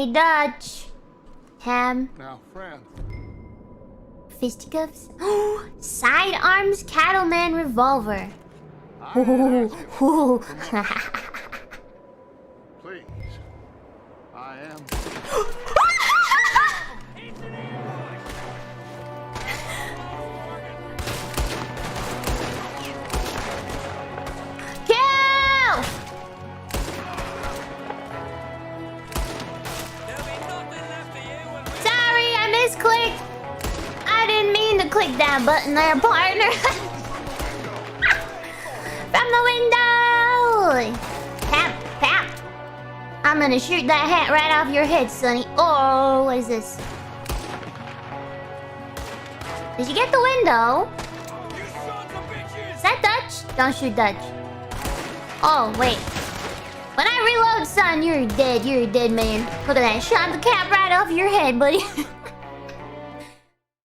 Hey, Dutch. Ham. Now, friend. Fisticuffs. Sidearms Cattleman Revolver. Please. I am. Kill! Sorry, I misclicked. I didn't mean to click that button there, partner. From the window! Pap, pap. I'm gonna shoot that hat right off your head, Sonny. Oh, what is this? Did you get the window? Is that Dutch? Don't shoot Dutch. Oh, wait. When I reload, son, you're dead. You're a dead man. Look at that. Shot the cap right off your head, buddy.